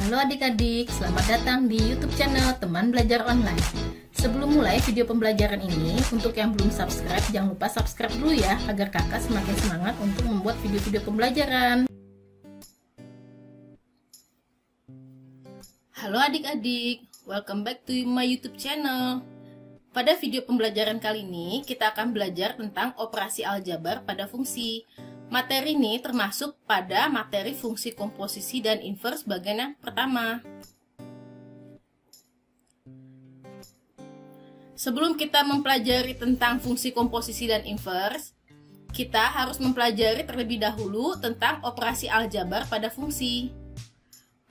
Halo adik-adik, selamat datang di YouTube channel Teman Belajar Online. Sebelum mulai video pembelajaran ini, untuk yang belum subscribe, jangan lupa subscribe dulu ya, agar kakak semakin semangat untuk membuat video-video pembelajaran. Halo adik-adik, welcome back to my YouTube channel. Pada video pembelajaran kali ini, kita akan belajar tentang operasi aljabar pada fungsi. Materi ini termasuk pada materi fungsi komposisi dan inverse bagian yang pertama. Sebelum kita mempelajari tentang fungsi komposisi dan inverse, kita harus mempelajari terlebih dahulu tentang operasi aljabar pada fungsi.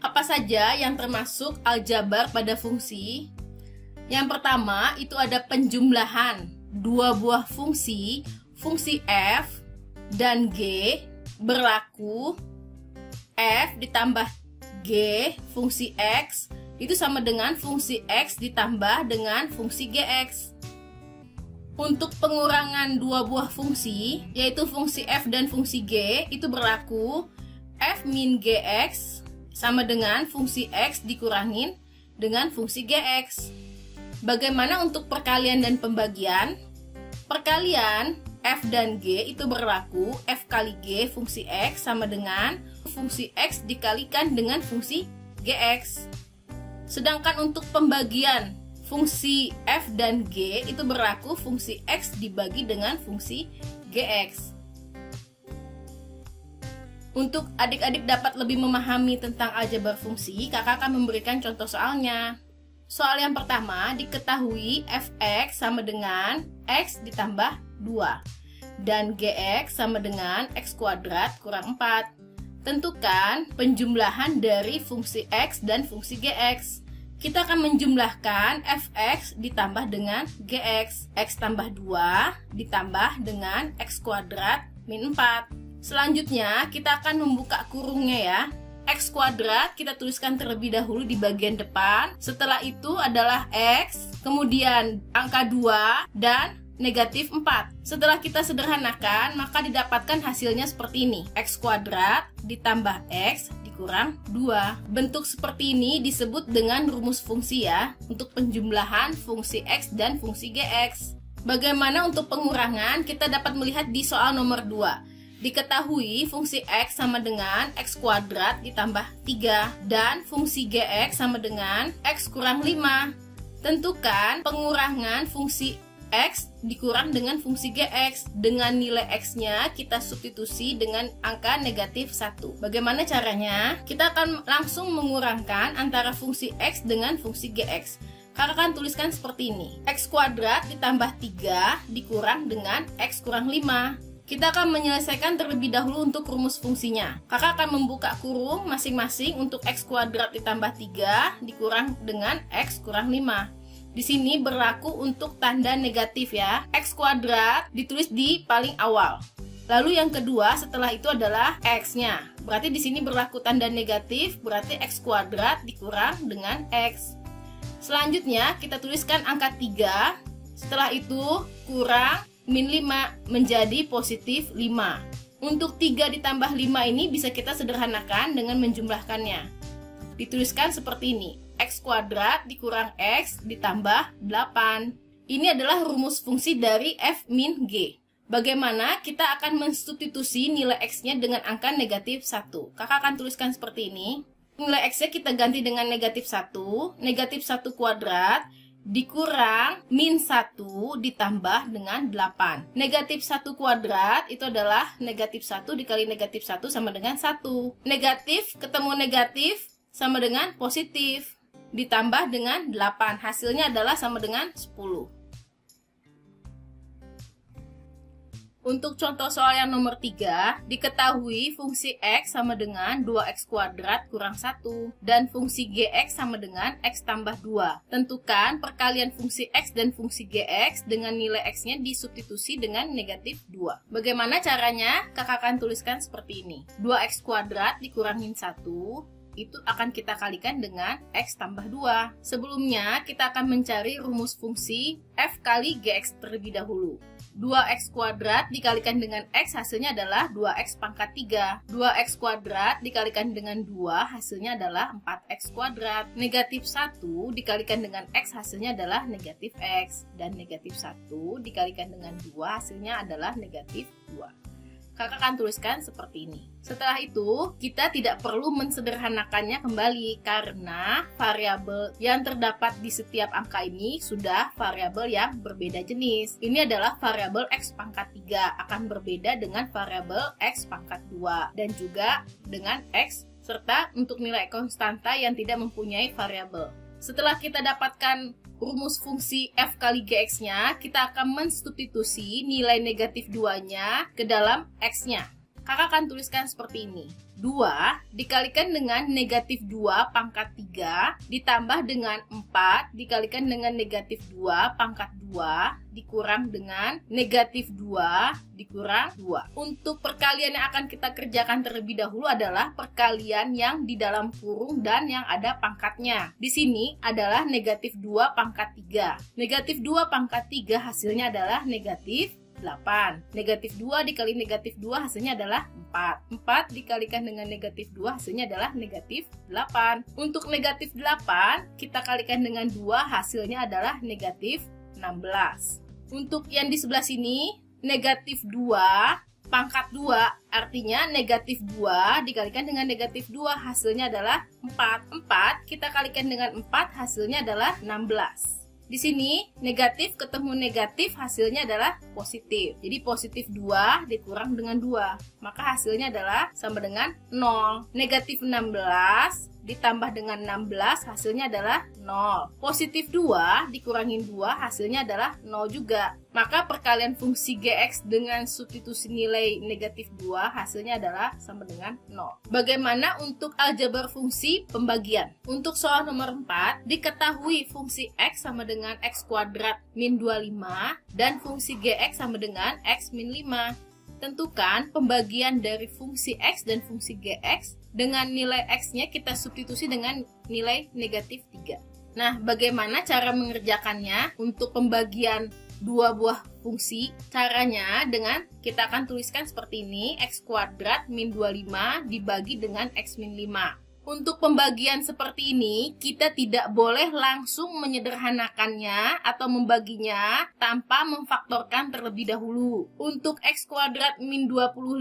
Apa saja yang termasuk aljabar pada fungsi? Yang pertama itu ada penjumlahan dua buah fungsi, fungsi f dan G berlaku f ditambah G fungsi X itu sama dengan fungsi X ditambah dengan fungsi GX. Untuk pengurangan dua buah fungsi, yaitu fungsi f dan fungsi G, itu berlaku f min GX sama dengan fungsi X dikurangin dengan fungsi GX. Bagaimana untuk perkalian dan pembagian? Perkalian f dan G itu berlaku f kali G fungsi X sama dengan fungsi X dikalikan dengan fungsi GX. Sedangkan untuk pembagian fungsi f dan G itu berlaku fungsi X dibagi dengan fungsi GX. Untuk adik-adik dapat lebih memahami tentang aljabar fungsi, kakak akan memberikan contoh soalnya. Soal yang pertama, diketahui fx sama dengan x ditambah 2 dan gx sama dengan x kuadrat kurang 4. Tentukan penjumlahan dari fungsi x dan fungsi gx. Kita akan menjumlahkan fx ditambah dengan gx. X tambah 2 ditambah dengan x kuadrat min 4. Selanjutnya kita akan membuka kurungnya ya. X kuadrat kita tuliskan terlebih dahulu di bagian depan. Setelah itu adalah X, kemudian angka 2 dan negatif 4. Setelah kita sederhanakan, maka didapatkan hasilnya seperti ini. X kuadrat ditambah X dikurang 2. Bentuk seperti ini disebut dengan rumus fungsi ya, untuk penjumlahan fungsi X dan fungsi GX. Bagaimana untuk pengurangan? Kita dapat melihat di soal nomor 2. Diketahui fungsi X sama dengan X kuadrat ditambah 3 dan fungsi GX sama dengan X kurang 5. Tentukan pengurangan fungsi X dikurang dengan fungsi GX. Dengan nilai X-nya kita substitusi dengan angka negatif 1. Bagaimana caranya? Kita akan langsung mengurangkan antara fungsi X dengan fungsi GX. Kakak akan tuliskan seperti ini. X kuadrat ditambah 3 dikurang dengan X kurang 5. Kita akan menyelesaikan terlebih dahulu untuk rumus fungsinya. Kakak akan membuka kurung masing-masing untuk X kuadrat ditambah 3 dikurang dengan X kurang 5. Di sini berlaku untuk tanda negatif ya. X kuadrat ditulis di paling awal. Lalu yang kedua setelah itu adalah X-nya. Berarti di sini berlaku tanda negatif, berarti X kuadrat dikurang dengan X. Selanjutnya kita tuliskan angka 3. Setelah itu kurang min 5 menjadi positif 5. Untuk 3 ditambah 5 ini bisa kita sederhanakan dengan menjumlahkannya. Dituliskan seperti ini. X kuadrat dikurang X ditambah 8. Ini adalah rumus fungsi dari f min G. Bagaimana kita akan mensubstitusi nilai X-nya dengan angka negatif 1. Kakak akan tuliskan seperti ini. Nilai X-nya kita ganti dengan negatif 1. Negatif 1 kuadrat dikurang min 1 ditambah dengan 8. Negatif 1 kuadrat itu adalah negatif 1 dikali negatif 1 sama dengan 1. Negatif ketemu negatif sama dengan positif. Ditambah dengan 8. Hasilnya adalah sama dengan 10. Untuk contoh soal yang nomor 3, diketahui fungsi X sama dengan 2X kuadrat kurang 1 dan fungsi GX sama dengan X tambah 2. Tentukan perkalian fungsi X dan fungsi GX dengan nilai X-nya disubstitusi dengan negatif 2. Bagaimana caranya? Kakak akan tuliskan seperti ini. 2X kuadrat dikurangin 1 itu akan kita kalikan dengan X tambah 2. Sebelumnya kita akan mencari rumus fungsi F kali GX terlebih dahulu. 2x kuadrat dikalikan dengan x hasilnya adalah 2x pangkat 3. 2x kuadrat dikalikan dengan 2 hasilnya adalah 4x kuadrat. Negatif 1 dikalikan dengan x hasilnya adalah negatif x. Dan negatif 1 dikalikan dengan 2 hasilnya adalah negatif 2. Kakak akan tuliskan seperti ini. Setelah itu, kita tidak perlu mensederhanakannya kembali karena variabel yang terdapat di setiap angka ini sudah variabel yang berbeda jenis. Ini adalah variabel x pangkat 3 akan berbeda dengan variabel x pangkat 2 dan juga dengan x serta untuk nilai konstanta yang tidak mempunyai variabel. Setelah kita dapatkan rumus fungsi f kali gx-nya, kita akan mensubstitusi nilai negatif 2-nya ke dalam x-nya. Kakak akan tuliskan seperti ini. 2 dikalikan dengan negatif 2 pangkat 3 ditambah dengan 4 dikalikan dengan negatif 2 pangkat 2 dikurang dengan negatif 2 dikurang 2. Untuk perkalian yang akan kita kerjakan terlebih dahulu adalah perkalian yang di dalam kurung dan yang ada pangkatnya. Di sini adalah negatif 2 pangkat 3. Negatif 2 pangkat 3 hasilnya adalah negatif 8. Negatif 2 dikali negatif 2 hasilnya adalah 4. 4 dikalikan dengan negatif 2 hasilnya adalah negatif 8. Untuk negatif 8 kita kalikan dengan 2 hasilnya adalah negatif 16. Untuk yang di sebelah sini negatif 2 pangkat 2 artinya negatif 2 dikalikan dengan negatif 2 hasilnya adalah 4. 4 kita kalikan dengan 4 hasilnya adalah 16. Di sini negatif ketemu negatif hasilnya adalah positif. Jadi positif 2 dikurang dengan 2. Maka hasilnya adalah sama dengan 0. Negatif 16 ditambah dengan 16 hasilnya adalah 0. Positif 2 dikurangin 2 hasilnya adalah 0 juga. Maka perkalian fungsi gx dengan substitusi nilai negatif 2 hasilnya adalah sama dengan 0. Bagaimana untuk aljabar fungsi pembagian? Untuk soal nomor 4, diketahui fungsi x sama dengan x kuadrat min 25 dan fungsi gx sama dengan x min 5. Tentukan pembagian dari fungsi x dan fungsi gx. Dengan nilai x-nya kita substitusi dengan nilai negatif 3. Nah, bagaimana cara mengerjakannya untuk pembagian dua buah fungsi? Caranya dengan kita akan tuliskan seperti ini, x kuadrat min 25 dibagi dengan x min 5. Untuk pembagian seperti ini, kita tidak boleh langsung menyederhanakannya atau membaginya tanpa memfaktorkan terlebih dahulu. Untuk x kuadrat min 25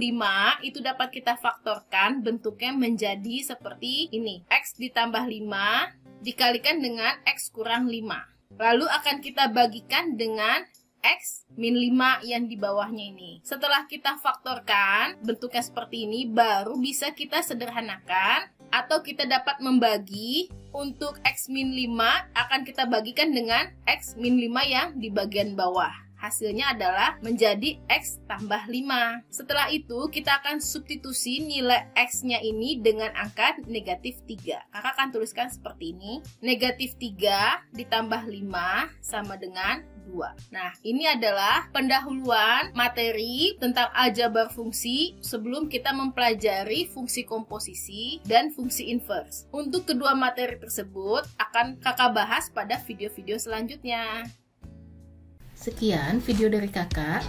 itu dapat kita faktorkan bentuknya menjadi seperti ini. X ditambah 5 dikalikan dengan x kurang 5. Lalu akan kita bagikan dengan x min 5 yang di bawahnya ini. Setelah kita faktorkan bentuknya seperti ini, baru bisa kita sederhanakan atau kita dapat membagi. Untuk x min 5 akan kita bagikan dengan x min 5 yang di bagian bawah. Hasilnya adalah menjadi x tambah 5. Setelah itu kita akan substitusi nilai x-nya ini dengan angka negatif 3. Kakak akan tuliskan seperti ini. Negatif 3 ditambah 5 sama dengan 2. Nah, ini adalah pendahuluan materi tentang aljabar fungsi sebelum kita mempelajari fungsi komposisi dan fungsi inverse. Untuk kedua materi tersebut akan kakak bahas pada video-video selanjutnya. Sekian video dari kakak,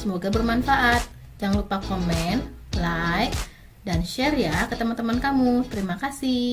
semoga bermanfaat. Jangan lupa komen, like, dan share ya ke teman-teman kamu. Terima kasih.